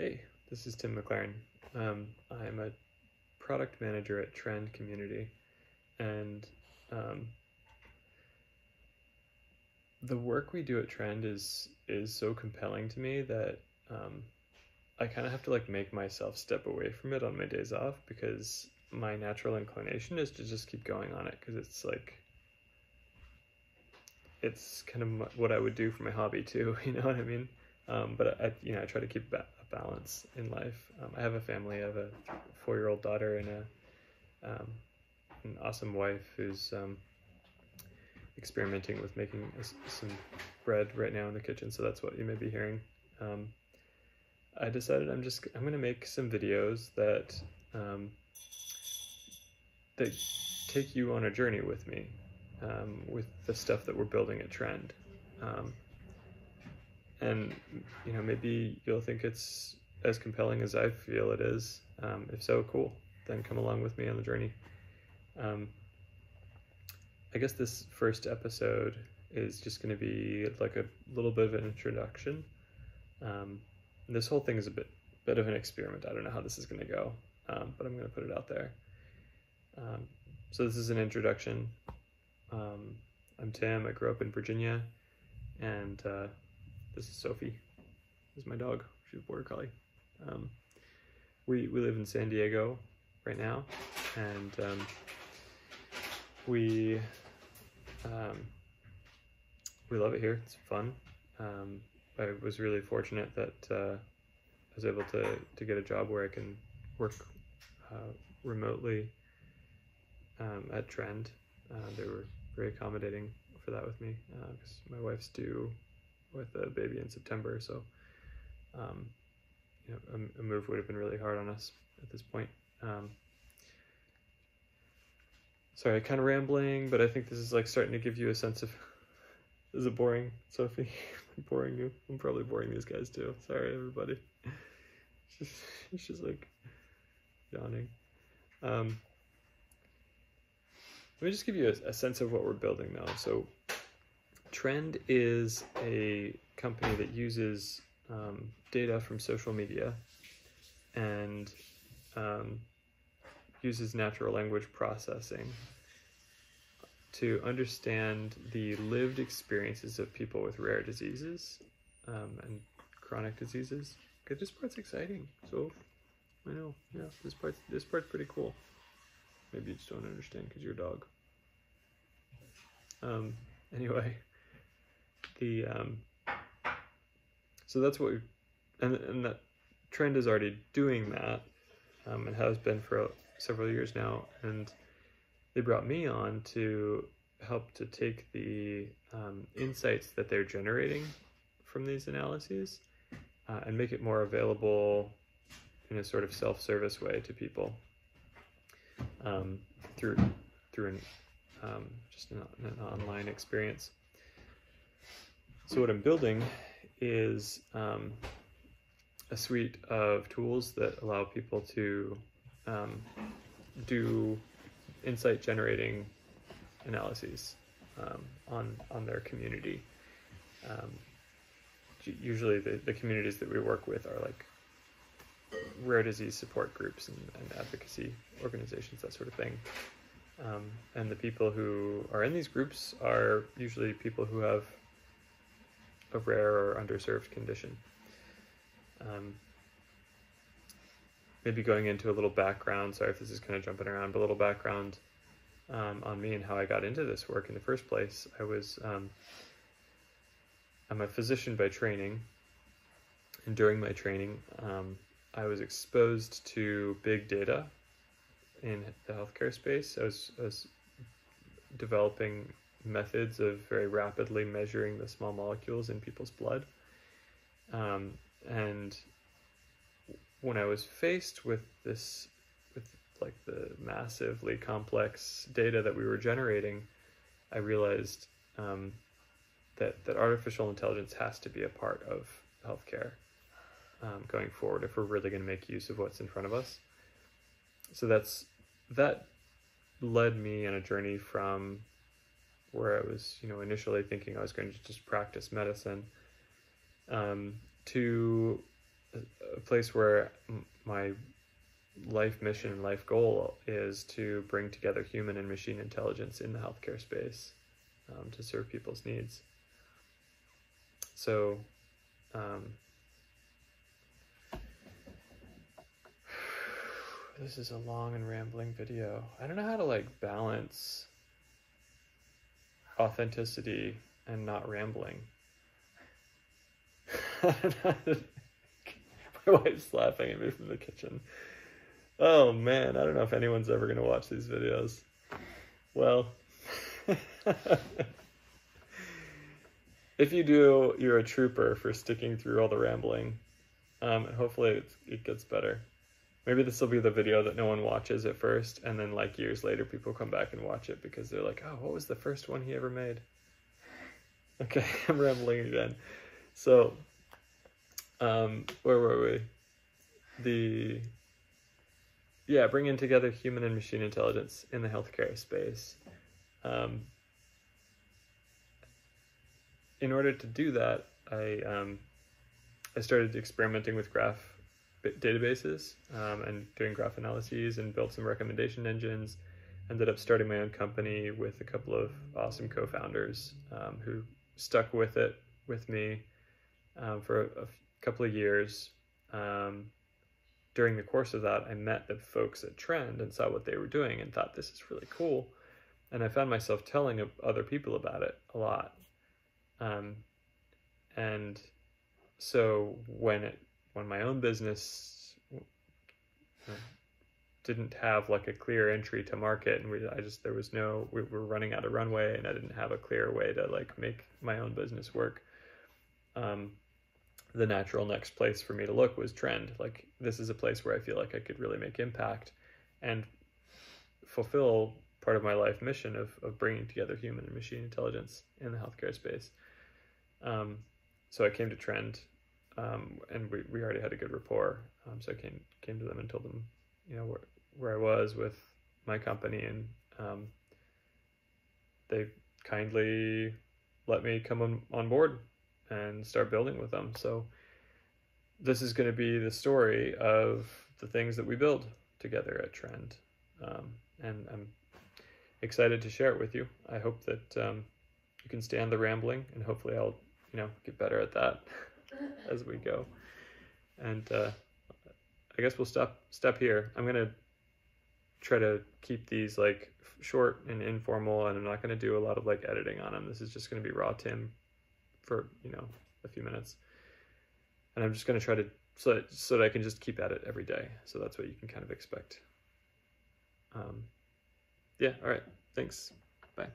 Hey, this is Tim McLaren. I'm a product manager at Trend Community, and the work we do at Trend is so compelling to me that I kind of have to make myself step away from it on my days off, because my natural inclination is to just keep going on it, because it's kind of what I would do for my hobby too. You know what I mean? But I try to keep a balance in life. I have a family. I have a 4-year-old daughter and an awesome wife who's experimenting with making some bread right now in the kitchen. So that's what you may be hearing. I decided I'm going to make some videos that that take you on a journey with me, with the stuff that we're building at Trend. And maybe you'll think it's as compelling as I feel it is. If so, cool. Then come along with me on the journey. I guess this first episode is just going to be like a little bit of an introduction. This whole thing is a bit of an experiment. I don't know how this is going to go, but I'm going to put it out there. So this is an introduction. I'm Tim. I grew up in Virginia, and this is Sophie. This is my dog. She's a border collie. We live in San Diego right now, and we love it here. It's fun. I was really fortunate that I was able to get a job where I can work remotely at Trend. They were very accommodating for that with me, because my wife's due with a baby in September, so a move would have been really hard on us at this point. Sorry, kind of rambling, but I think this is starting to give you a sense of... Is it boring, Sophie? I'm boring you. I'm probably boring these guys too. Sorry, everybody. It's just yawning. Let me just give you a sense of what we're building though. So Trend is a company that uses data from social media and uses natural language processing to understand the lived experiences of people with rare diseases and chronic diseases. Okay, this part's exciting. So I know, yeah, this part's pretty cool. Maybe you just don't understand because you're a dog. Anyway, so that's what and that Trend is already doing that, and has been for several years now, and they brought me on to help to take the insights that they're generating from these analyses and make it more available in a sort of self-service way to people through just an online experience. So what I'm building is a suite of tools that allow people to do insight generating analyses on their community. Usually the communities that we work with are rare disease support groups and advocacy organizations, that sort of thing. And the people who are in these groups are usually people who have a rare or underserved condition. Maybe going into a little background, sorry if this is kind of jumping around, but a little background on me and how I got into this work in the first place. I'm a physician by training, and during my training, I was exposed to big data in the healthcare space. I was developing methods of very rapidly measuring the small molecules in people's blood. And when I was faced with the massively complex data that we were generating, I realized that artificial intelligence has to be a part of healthcare going forward if we're really going to make use of what's in front of us. So that led me on a journey from where I was, initially thinking I was going to just practice medicine, to a place where my life mission and life goal is to bring together human and machine intelligence in the healthcare space, to serve people's needs. So this is a long and rambling video. I don't know how to like balance authenticity and not rambling. My wife's laughing at me from the kitchen. Oh man, I don't know if anyone's ever going to watch these videos. Well, if you do, you're a trooper for sticking through all the rambling. And hopefully it gets better. Maybe this will be the video that no one watches at first, and then like years later people come back and watch it because they're like, oh, what was the first one he ever made? Okay, I'm rambling again. So, where were we? Bringing together human and machine intelligence in the healthcare space. In order to do that, I started experimenting with graph databases and doing graph analyses, and built some recommendation engines. Ended up starting my own company with a couple of awesome co-founders who stuck with it with me for a couple of years. During the course of that, I met the folks at Trend and saw what they were doing and thought, this is really cool. And I found myself telling other people about it a lot. And so when my own business didn't have like a clear entry to market, and we were running out of runway, and I didn't have a clear way to like make my own business work. The natural next place for me to look was Trend. Like, this is a place where I feel like I could really make impact and fulfill part of my life mission of bringing together human and machine intelligence in the healthcare space. So I came to Trend, and we already had a good rapport. So I came to them and told them, where I was with my company, and they kindly let me come on board and start building with them. So this is going to be the story of the things that we build together at Trend. And I'm excited to share it with you. I hope that you can stand the rambling, and hopefully I'll, get better at that as we go. And I guess we'll stop here. I'm going to try to keep these like short and informal, and I'm not going to do a lot of like editing on them. This is just going to be raw Tim for a few minutes, and I'm just going to try to so that I can just keep at it every day. So that's what you can kind of expect. All right, thanks, bye.